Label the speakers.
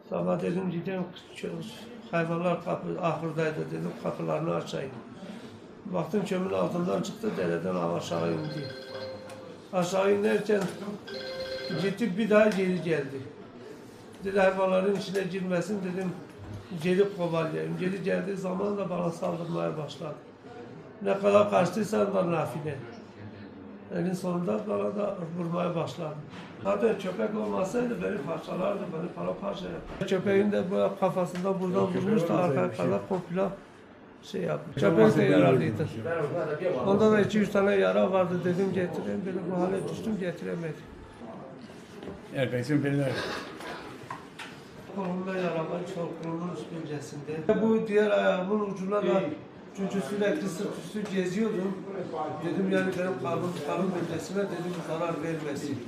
Speaker 1: Sabah dedim gideyim, hayvanlar kapı ahırdaydı dedim, kapılarını açayım. Baktım çömün altından çıktı, dereden aşağı indi. Aşağı inerken gitti, bir daha geri geldi. Dedi hayvanların içine girmesin dedim, geri kovalayayım. Geri geldiği zaman da bana saldırmaya başladı. Ne kadar kaçtıysan da nafile. En sonunda bana da vurmaya başladı. Zaten köpek olmasaydı beni parçalardı, beni paramparça yapardı. Köpeğin de bu kafasında buradan vurmuştu, arkaya kadar komple şey yapmış. Köpek de yaralıydı. Onda da 2-3 tane yara vardı, dedim getireyim, böyle bu hale düştüm, getiremedim.
Speaker 2: Enfeksiyon periler.
Speaker 1: Kolumda yara var, sol kolumun üst bölgesinde. Bu diğer ayağımın ucuna da çünkü sürekli sırt üstü geziyordum. Dedim yani benim karın bölgesine dedim zarar vermesin.